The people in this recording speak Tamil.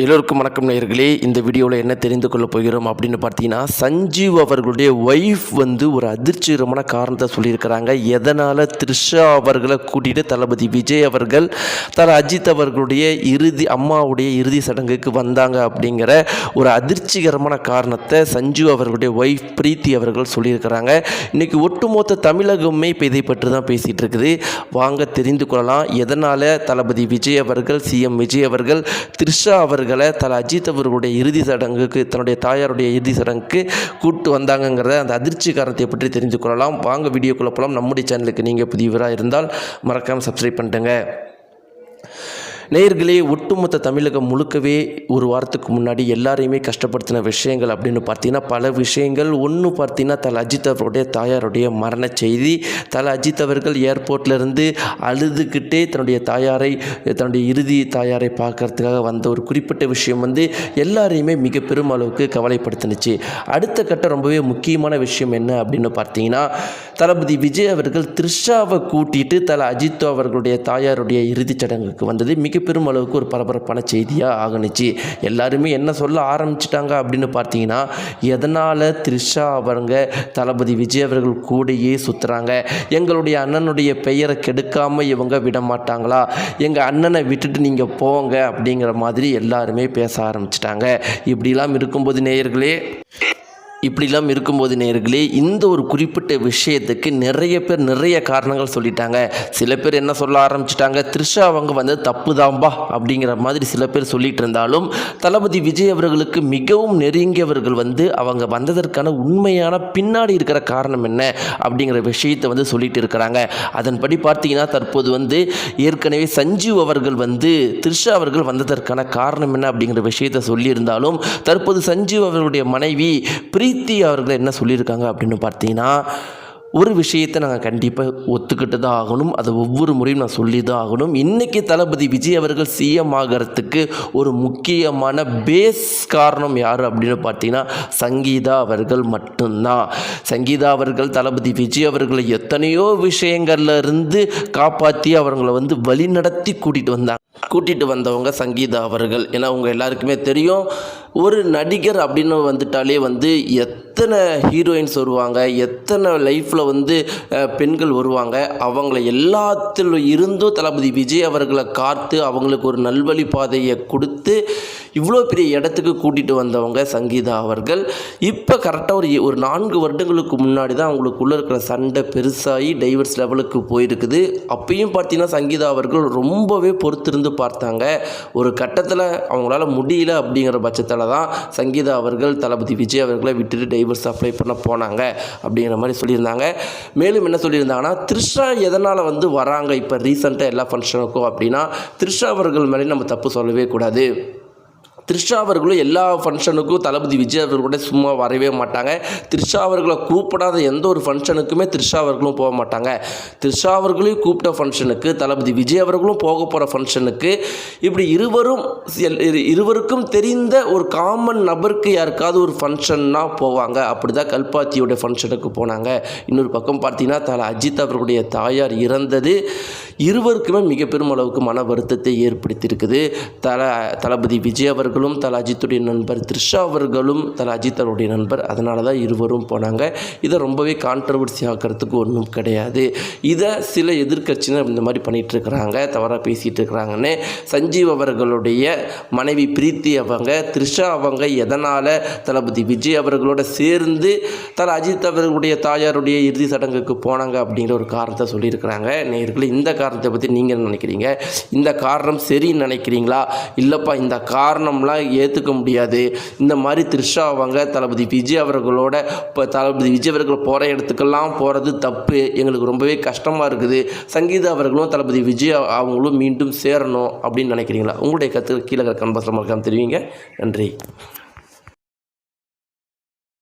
எல்லோருக்கும் வணக்கம் நேயர்களே. இந்த வீடியோவில் என்ன தெரிந்து கொள்ள போகிறோம் அப்படின்னு பார்த்தீங்கன்னா, சஞ்சீவ் அவர்களுடைய ஒய்ஃப் ஒரு அதிர்ச்சிகரமான காரணத்தை சொல்லியிருக்கிறாங்க. எதனால் த்ரிஷா அவர்களை கூட்டிகிட்டு தளபதி விஜய் அவர்கள் அஜித் அவர்களுடைய அம்மாவுடைய இறுதி சடங்குக்கு வந்தாங்க அப்படிங்கிற ஒரு அதிர்ச்சிகரமான காரணத்தை சஞ்சீவ் அவர்களுடைய ஒய்ஃப் பிரீத்தி அவர்கள் சொல்லியிருக்கிறாங்க. இன்றைக்கி ஒட்டுமொத்த தமிழகமே இப்போ இதை பற்றி தான் பேசிகிட்டு இருக்குது. வாங்க தெரிந்து கொள்ளலாம். எதனால் தளபதி விஜய் அவர்கள் சிஎம் விஜய் அவர்கள் த்ரிஷா அவர்களை அஜித் அவர்களுடைய இறுதி சடங்குக்கு தன்னுடைய தாயாருடைய இறுதி சடங்குக்கு கூட்டு வந்தாங்கங்கிறத அந்த அதிர்ச்சி காரணத்தை பற்றி தெரிந்து கொள்ளலாம். வாங்க வீடியோக்குள்ள போகலாம். நம்முடைய சேனலுக்கு நீங்கள் புதியவராக இருந்தால் மறக்காமல் சப்ஸ்கிரைப் பண்ணிட்டுங்க. நேயர்களே, ஒட்டுமொத்த தமிழகம் முழுக்கவே ஒரு வாரத்துக்கு முன்னாடி எல்லாரையுமே கஷ்டப்படுத்தின விஷயங்கள் அப்படின்னு பார்த்தீங்கன்னா பல விஷயங்கள். ஒன்று பார்த்தீங்கன்னா அஜித் அவருடைய தாயாருடைய மரண செய்தி. அஜித் அவர்கள் ஏர்போர்ட்லேருந்து அழுதுகிட்டே தன்னுடைய இறுதி தாயாரை பார்க்கறதுக்காக வந்த ஒரு குறிப்பிட்ட விஷயம் எல்லாரையுமே மிக பெரும் அளவுக்கு கவலைப்படுத்தினுச்சு. அடுத்த கட்டம் ரொம்பவே முக்கியமான விஷயம் என்ன அப்படின்னு பார்த்தீங்கன்னா, தளபதி விஜய் அவர்கள் த்ரிஷாவை கூட்டிகிட்டு அஜித் அவர்களுடைய தாயாருடைய இறுதிச் சடங்குக்கு வந்தது மிக பெரும் அளவுக்கு ஒரு பரபரப்பான செய்தியாக ஆகணுச்சு. எல்லாருமே என்ன சொல்ல ஆரம்பிச்சிட்டாங்க அப்படின்னு பார்த்தீங்கன்னா, எதனால் த்ரிஷா அவங்க தளபதி விஜய் அவர்கள் கூடையே சுற்றுறாங்க, எங்களுடைய அண்ணனுடைய பெயரை கெடுக்காமல் இவங்க விட மாட்டாங்களா, எங்கள் அண்ணனை விட்டுட்டு நீங்கள் போங்க அப்படிங்கிற மாதிரி எல்லாருமே பேச ஆரம்பிச்சிட்டாங்க. இப்படிலாம் இருக்கும்போது நேயர்களே இந்த ஒரு குறிப்பிட்ட விஷயத்துக்கு நிறைய பேர் நிறைய காரணங்கள் சொல்லிட்டாங்க. சில பேர் என்ன சொல்ல ஆரம்பிச்சிட்டாங்க, த்ரிஷா அவங்க தப்பு தாம்பா அப்படிங்கிற மாதிரி சில பேர் சொல்லிட்டு இருந்தாலும், தளபதி விஜய் அவர்களுக்கு மிகவும் நெருங்கியவர்கள் அவங்க வந்ததற்கான உண்மையான பின்னாடி இருக்கிற காரணம் என்ன அப்படிங்கிற விஷயத்தை சொல்லிட்டு இருக்கிறாங்க. அதன்படி பார்த்தீங்கன்னா தற்போது ஏற்கனவே சஞ்சீவ் அவர்கள் த்ரிஷா அவர்கள் வந்ததற்கான காரணம் என்ன அப்படிங்கிற விஷயத்தை சொல்லியிருந்தாலும், தற்போது சஞ்சீவ் அவர்களுடைய மனைவி பிரீத்தி அவர்கள் என்ன சொல்லியிருக்காங்க அப்படின்னு பார்த்தீங்கன்னா, ஒரு விஷயத்தை நாங்கள் கண்டிப்பாக ஒத்துக்கிட்டு தான் ஆகணும், அதை ஒவ்வொரு முறையும் நான் சொல்லி தான் ஆகணும். இன்றைக்கி தளபதி விஜய் அவர்கள் சிஎம் ஆகிறதுக்கு ஒரு முக்கியமான பேஸ் காரணம் யார் அப்படின்னு பார்த்தீங்கன்னா சங்கீதா அவர்கள் மட்டும்தான். சங்கீதா அவர்கள் தளபதி விஜய் அவர்களை எத்தனையோ விஷயங்கள்ல இருந்து காப்பாற்றி அவங்களை வழி நடத்தி கூட்டிகிட்டு வந்தவங்க சங்கீதா அவர்கள். ஏன்னா அவங்க எல்லாருக்குமே தெரியும், ஒரு நடிகர் அப்படின்னு வந்துட்டாலே எத்தனை ஹீரோயின்ஸ் வருவாங்க, எத்தனை லைஃப்பில் பெண்கள் வருவாங்க, அவங்கள எல்லாத்திலும் இருந்தும் தளபதி விஜய் அவர்களை காத்து அவங்களுக்கு ஒரு நல்வழி பாதையை கொடுத்து இவ்வளோ பெரிய இடத்துக்கு கூட்டிகிட்டு வந்தவங்க சங்கீதா அவர்கள். இப்போ கரெக்டாக ஒரு 4 வருடங்களுக்கு முன்னாடி தான் அவங்களுக்குள்ளே இருக்கிற சண்டை பெருசாகி டைவர்ஸ் லெவலுக்கு போயிருக்குது. அப்பயும் பார்த்தீங்கன்னா சங்கீதா அவர்கள் ரொம்பவே பொறுத்திருந்து பார்த்தாங்க. ஒரு கட்டத்தில் அவங்களால முடியல அப்படிங்கிற பட்சத்தில் தான் சங்கீதா அவர்கள் தளபதி விஜய் அவர்களை விட்டுட்டு டைவர்ஸ் அப்ளை பண்ண போனாங்க அப்படிங்கிற மாதிரி சொல்லியிருந்தாங்க. மேலும் என்ன சொல்லியிருந்தாங்கன்னா, த்ரிஷா எதனால் வராங்க இப்போ ரீசெண்டாக எல்லா ஃபங்க்ஷனுக்கும் அப்படின்னா, த்ரிஷா அவர்கள் மேலே நம்ம தப்பு சொல்லவே கூடாது. த்ரிஷா அவர்களும் எல்லா ஃபங்க்ஷனுக்கும் தளபதி விஜய் அவர்களோட சும்மா வரவே மாட்டாங்க. த்ரிஷா அவர்களை கூப்பிடாத எந்த ஒரு ஃபங்க்ஷனுக்குமே த்ரிஷா அவர்களும் போக மாட்டாங்க. த்ரிஷா அவர்களையும் கூப்பிட்ட ஃபங்க்ஷனுக்கு, தளபதி விஜய் அவர்களும் போக போகிற ஃபங்க்ஷனுக்கு, இப்படி இருவருக்கும் தெரிந்த ஒரு காமன் நபருக்கு யாருக்காவது ஒரு ஃபங்க்ஷன்னா போவாங்க. அப்படி தான் கல்பாத்தியோட ஃபங்க்ஷனுக்கு போனாங்க. இன்னொரு பக்கம் பார்த்தீங்கன்னா அஜித் அவர்களுடைய தாயார் இறந்தது இருவருக்குமே மிக பெரும் அளவுக்கு மன வருத்தத்தை ஏற்படுத்தியிருக்குது. தளபதி விஜய் அவர்களும் அஜித்துடைய நண்பர், த்ரிஷா அவர்களும் அஜித் அவருடைய நண்பர். அதனால தான் இருவரும் போனாங்க. இதை ரொம்பவே கான்ட்ரவர்சி ஆக்கிறதுக்கு ஒன்றும் கிடையாது. இதை சில எதிர்க்கட்சியினர் இந்த மாதிரி பண்ணிகிட்டு இருக்கிறாங்க, தவறாக பேசிகிட்டு இருக்கிறாங்கன்னு சஞ்சீவ் அவர்களுடைய மனைவி பிரீத்தி அவங்க த்ரிஷா அவங்க எதனால் தளபதி விஜய் அவர்களோட சேர்ந்து அஜித் அவர்களுடைய தாயாருடைய இறுதி சடங்குக்கு போனாங்க அப்படிங்கிற ஒரு காரணத்தை சொல்லியிருக்கிறாங்க. நேயர்களே, இந்த காரணத்தை பற்றி நீங்கள் என்ன நினைக்கிறீங்க? இந்த காரணம் சரின்னு நினைக்கிறீங்களா? இல்லைப்பா, இந்த காரணம்லாம் ஏற்றுக்க முடியாது, இந்த மாதிரி த்ரிஷா அவங்க தளபதி விஜய் அவர்களோட இப்போ தளபதி விஜய் அவர்கள் போகிற இடத்துக்கெல்லாம் போகிறது தப்பு, எங்களுக்கு ரொம்பவே கஷ்டமாக இருக்குது, சங்கீதா அவர்களும் தளபதி விஜய் அவங்களும் மீண்டும் சேரணும் அப்படின்னு நினைக்கிறீங்களா? உங்களுடைய கருத்து கீழே கமெண்ட் பாக்ஸில் மறக்காம தெரிவிங்க. நன்றி.